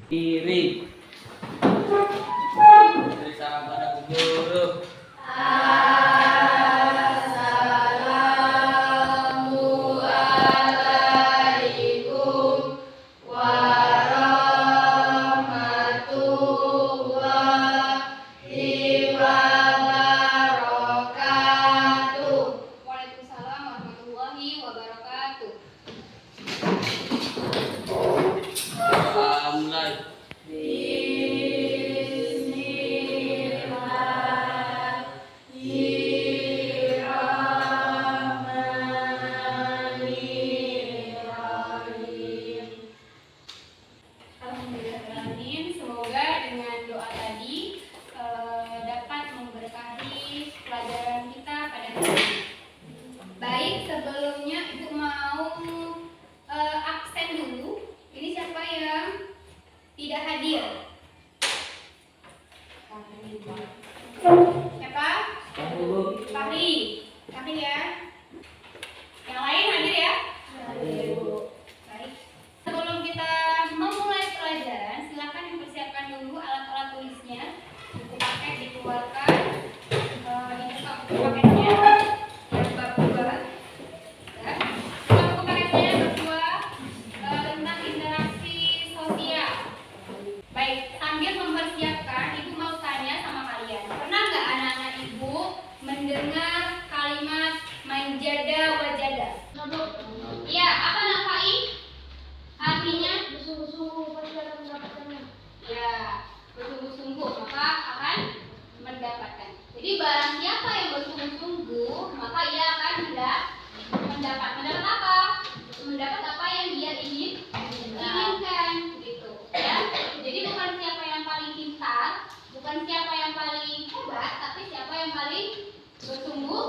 Iri. Beri salam pada Bu Guru. Assalamualaikum warahmatullahi wabarakatuh. Waalaikumsalam warahmatullahi wabarakatuh. Mulai. Alhamdulillahirrahmanirrahim. Semoga dengan doa tadi dapat memberkahi pelajaran kita pada hari ini. Baik, sebelumnya Ibu mau absen dulu. Ini siapa yang tidak hadir? Siapa? Fahri. Fahri ya. Yang lain hadir ya? Hadir. Baik. Sebelum kita memulai pelajaran, silakan dipersiapkan dulu alat-alat tulisnya. Buku paket dikeluarkan. Ini buku paketnya yang bab 2. Ya. Buku paketnya yang bab 2 tentang interaksi sosial. Baik, sambil mempersiapkan, Ibu mau tanya sama kalian. Pernah nggak anak-anak Ibu mendengar kalimat manjada wajada? Iya, apa Nafai? Artinya bersungguh-sungguh pasti akan mendapatkannya. Ya, bersungguh-sungguh maka akan mendapatkan. Jadi barang siapa yang bersungguh-sungguh maka ia akan mendapat. Mendapat apa? Mendapat apa yang dia inginkan, gitu. Ya. Jadi bukan siapa yang paling pintar, bukan siapa yang paling hebat, tapi siapa yang paling bersungguh,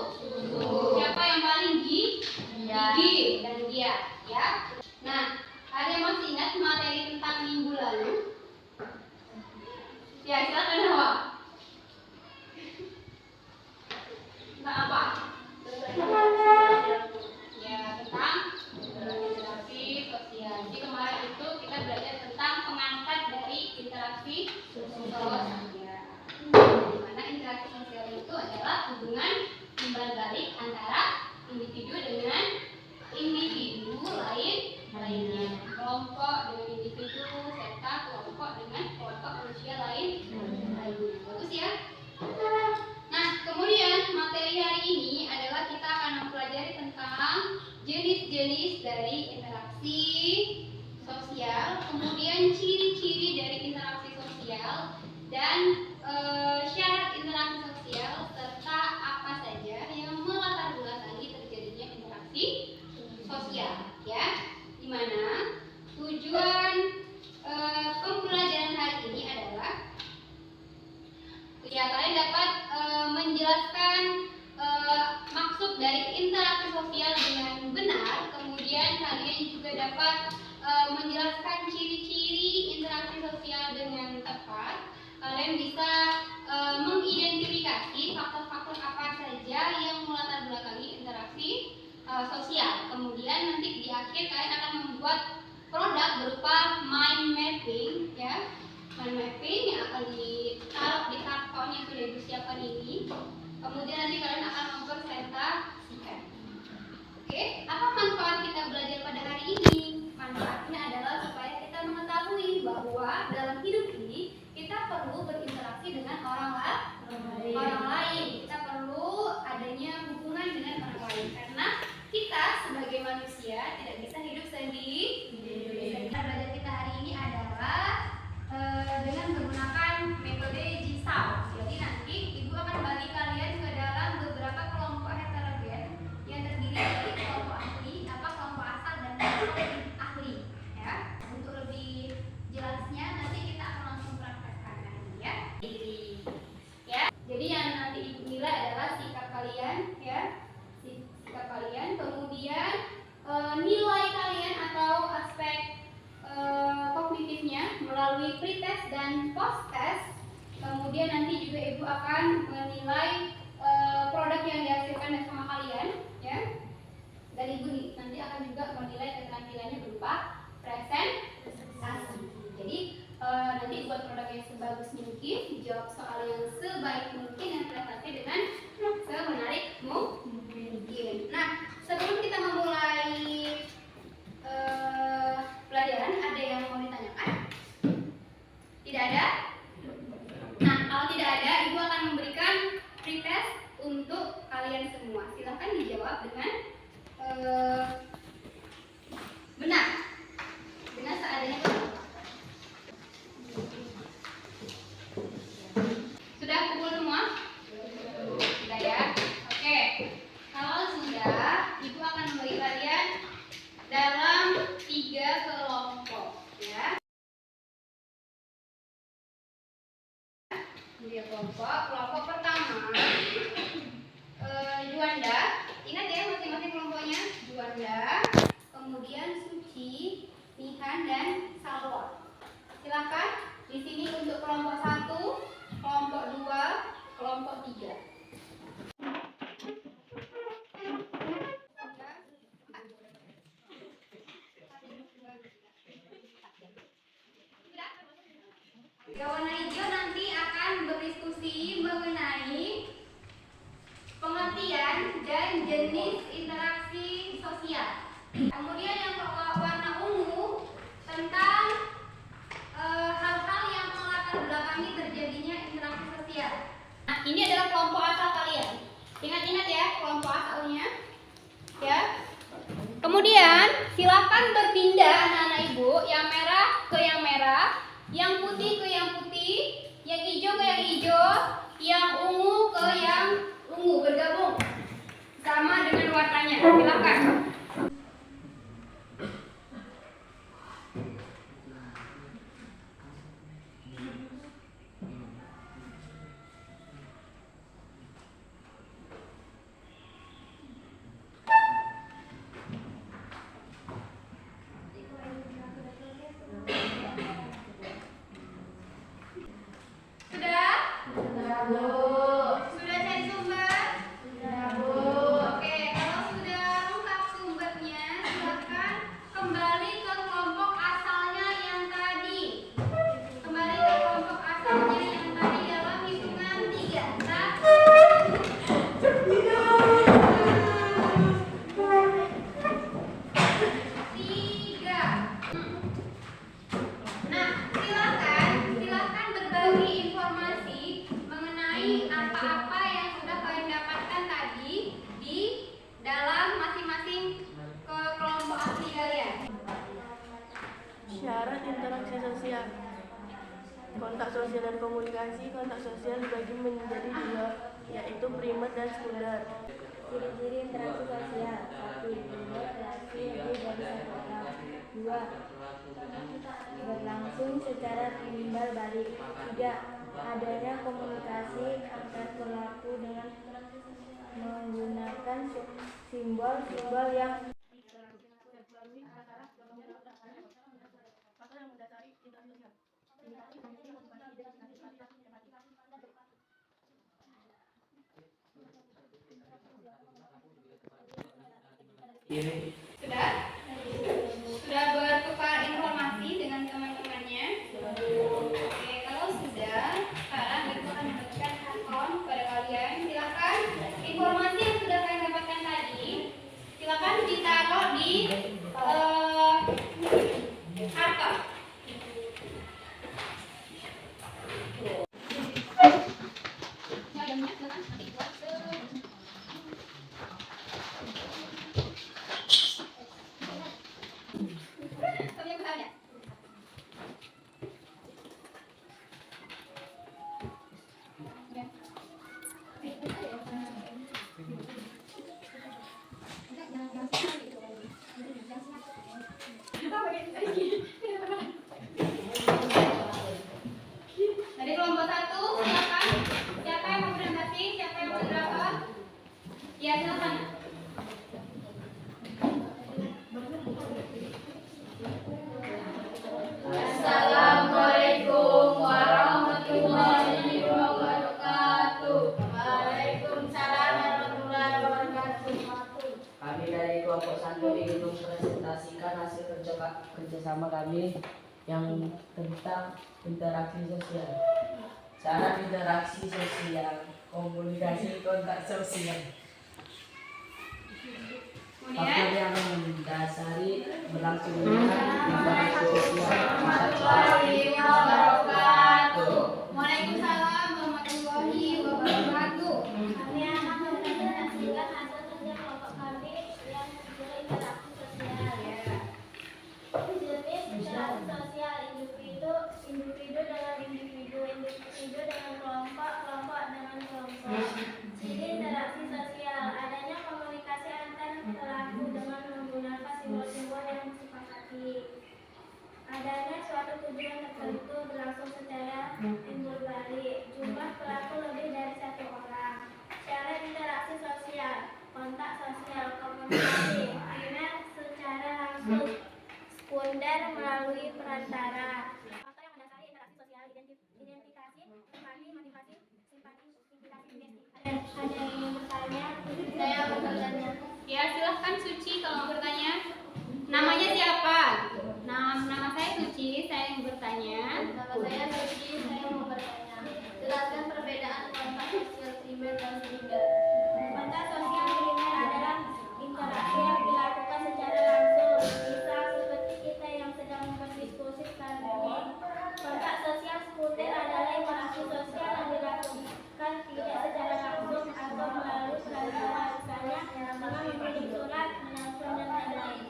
siapa yang paling gigih dan giat, ya. Nah, ada yang masih ingat materi tentang minggu lalu? Ya, silakan Hawa. Tentang apa? Ya, tentang interaksi sosial. Jadi kemarin itu kita belajar tentang pengangkat dari interaksi sosial. Di mana interaksi sosial itu adalah hubungan timbal balik antara individu dengan individu lainnya, kelompok dengan individu serta kelompok dengan kelompok manusia lainnya. Bagus ya. Nah, kemudian materi hari ini adalah kita akan mempelajari tentang jenis-jenis dari interaksi sosial, kemudian ciri-ciri dari interaksi sosial dan syarat interaksi sosial serta apa saja yang melatar belakangi terjadinya interaksi sosial, ya. Dimana tujuan pembelajaran hari ini adalah ya kalian dapat menjelaskan maksud dari interaksi sosial dengan benar, kemudian kalian juga dapat menjelaskan ciri-ciri interaksi sosial dengan tepat. Kalian bisa mengidentifikasi faktor-faktor apa saja yang melatar belakangi interaksi sosial. Kemudian nanti di akhir kalian akan membuat produk berupa mind mapping, ya. Mind mapping yang akan ditaruh di karton yang sudah Ibu siapkan ini. Kemudian nanti kalian akan mempresentasikan. Oke, apa manfaat kita belajar pada hari ini? Manfaatnya adalah supaya kita mengetahui bahwa dalam hidup ini kita perlu berinteraksi dengan orang lain. Kita perlu adanya hubungan dengan orang lain karena kita sebagai manusia tidak bisa hidup sendiri. Belajar kita hari ini adalah dengan menggunakan metode Jigsaw. Jadi nanti Ibu akan bagi kalian ke dalam beberapa kelompok heterogen yang terdiri dari kelompok ahli, kelompok asal dan kelompok ahli. Ya, untuk lebih jelasnya nanti kita akan langsung praktekkan ya. Ya, jadi yang nanti Ibu nilai adalah sikap kalian, ya, sikap kalian. Kemudian nilai kalian atau aspek kognitifnya melalui pretest dan post-test. Kemudian nanti juga Ibu akan menilai produk yang dihasilkan sama kalian, ya. Dan Ibu nanti akan juga menilai keterampilannya berupa presentasi. Jadi Di sini untuk kelompok 1, kelompok 2, kelompok 3. Warna hijau nanti akan berdiskusi mengenai pengertian dan jenis interaksi sosial. Kemudian yang warna ungu tentang hal-hal yang melatar belakangi terjadinya interaksi sosial. Nah, ini adalah kelompok asal kalian. Ingat-ingat ya kelompok asalnya. Ya. Kemudian silakan berpindah anak-anak ibu, yang merah ke yang merah, yang putih ke yang putih, yang hijau ke yang hijau, yang ungu ke yang ungu, bergabung sama dengan warnanya. Silakan. Sudah cari sumber? Sudah, Bu. Oke, kalau sudah lengkap sumbernya, silakan kembali ke kelompok asalnya yang tadi. Kembali ke kelompok asalnya yang tadi dalam hitungan 3. 1, 2, 3. Nah, silakan berbagi informasi mengenai apa-apa yang sudah kalian dapatkan tadi di dalam masing-masing kelompok asli kalian. Syarat interaksi sosial. Kontak sosial dan komunikasi. Kontak sosial dibagi menjadi 2, yaitu primer dan sekunder. Ciri-ciri interaksi sosial. 1. Berinteraksi lebih dari satu orang. 2. Berlangsung secara timbal balik. 3. Adanya komunikasi antar pelaku dengan menggunakan simbol-simbol yang Sudah bertukar informasi dengan teman-temannya. Oke, kalau sudah, sekarang ibu akan memberikan handphone kepada kalian. Silakan informasi yang sudah kalian dapatkan tadi, silakan ditaruh di harta. Dari kelompok 1, silakan. Siapa yang mau presentasi? Siapa yang mau berapa? Ya, silakan. Assalamualaikum warahmatullahi wabarakatuh. Waalaikumsalam warahmatullahi wabarakatuh. Kami dari kelompok 1 ingin mempresentasikan hasil kerjasama kami yang tentang interaksi sosial. Cara interaksi sosial, komunikasi, kontak sosial. Faktor yang mendasari berlangsungnya interaksi sosial. Warahmatullahi wabarakatuh. Waalaikumsalam warahmatullahi wabarakatuh. Kami akan mempresentasikan hasil kerja kelompok kami yang berinteraksi sosial. Jenis interaksi sosial: individu dengan individu, individu dengan kelompok, kelompok dengan kelompok. Ciri interaksi sosial: adanya komunikasi antar pelaku dengan menggunakan simbol-simbol yang disepakati. Adanya suatu tujuan tertentu berlangsung secara timbul balik. Jumlah pelaku lebih dari satu orang. Syarat interaksi sosial: kontak sosial, komunikasi primer secara langsung, sekunder melalui perantara. Faktor yang mendasari interaksi sosial di Ada yang ingin bertanya? Saya akan bertanya. Ya, silahkan Suci kalau mau bertanya. Namanya siapa? Nama saya Suci, saya ingin bertanya. Nama saya Suci, saya mau bertanya. Jelaskan perbedaan kontak sosial primer dan sekunder. Kontak sosial primer adalah interaksi yang dilakukan secara langsung, misal seperti kita yang sedang berdiskusi sekarang ini. Kontak sosial sekunder adalah interaksi sosial yang dilakukan tidak secara langsung atau melalui perantara, misalnya dengan mengirim surat, menelpon dan lain-lain.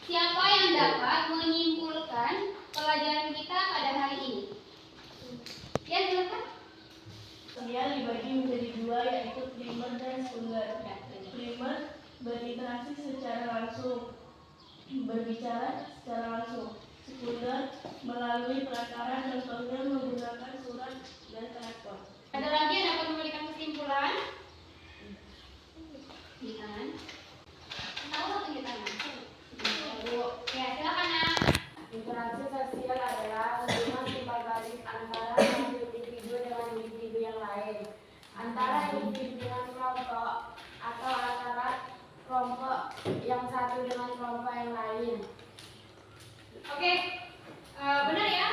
Siapa yang dapat menyimpulkan pelajaran kita pada hari ini? Ya, silakan. Sosial dibagi menjadi dua, yaitu primer dan sekunder. Primer berinteraksi secara langsung, berbicara secara langsung. Sekunder melalui perantara, contohnya menggunakan surat dan telepon. Ada lagi yang dapat memberikan kesimpulan? Tangan. Tahu atau di tangan? Ya, silakan Nak. Interaksi sosial adalah hubungan timbal balik antara individu dengan individu yang lain, antara individu dengan kelompok, atau antara kelompok yang satu dengan kelompok yang lain. Oke, benar ya.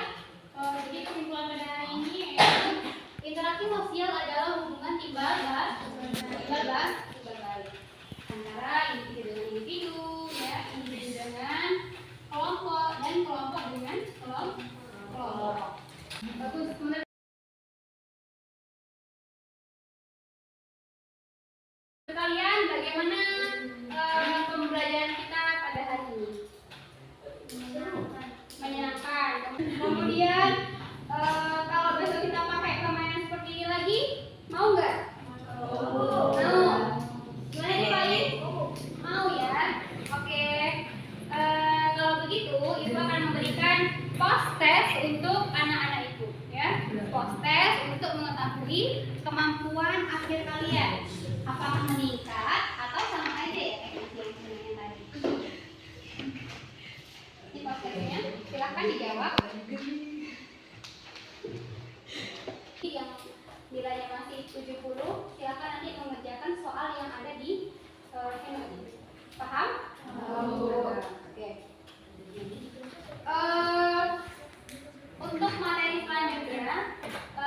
Jadi kesimpulan pada hari ini yaitu interaksi sosial adalah hubungan timbal balik antara individu dengan individu, ya, individu dengan kelompok dan kelompok dengan kelompok. Bagus. Menurut kalian bagaimana pembelajaran kita pada hari ini? Menyenangkan. Kemudian kalau besok kita pakai permainan seperti ini lagi, mau nggak? Mau. Gimana nih Pak Lin? Mau ya? Oke. Kalau begitu, Ibu akan memberikan post test untuk anak-anak itu, ya. Post test untuk mengetahui kemampuan akhir kalian. Apakah meningkat atau sama aja ya kayak yang tadi? Ini post testnya, silahkan dijawab. Yang nilainya masih 70, silakan nanti mengerjakan soal yang ada di handout ini. Paham? Oke. Untuk materi selanjutnya,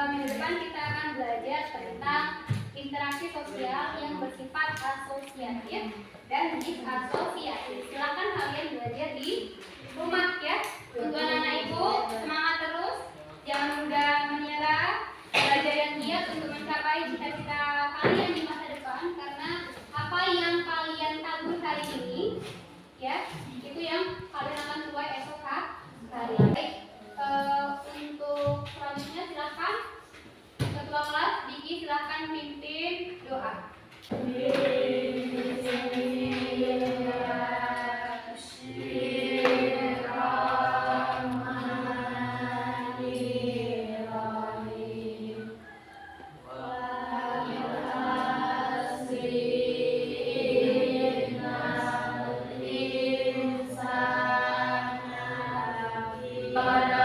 minggu depan kita akan belajar tentang interaksi sosial yang bersifat asosiatif dan disasosiatif. Silakan kalian belajar di rumah ya. Untuk anak-anak ibu, semangat terus, jangan mudah menyerah, belajar yang giat untuk mencapai cita-cita kalian di masa depan, karena apa yang kalian tabur hari ini, ya, itu yang kalian akan tuai esok hari. Baik, untuk selanjutnya silakan ketua kelas Diki, silakan pimpin doa. Pada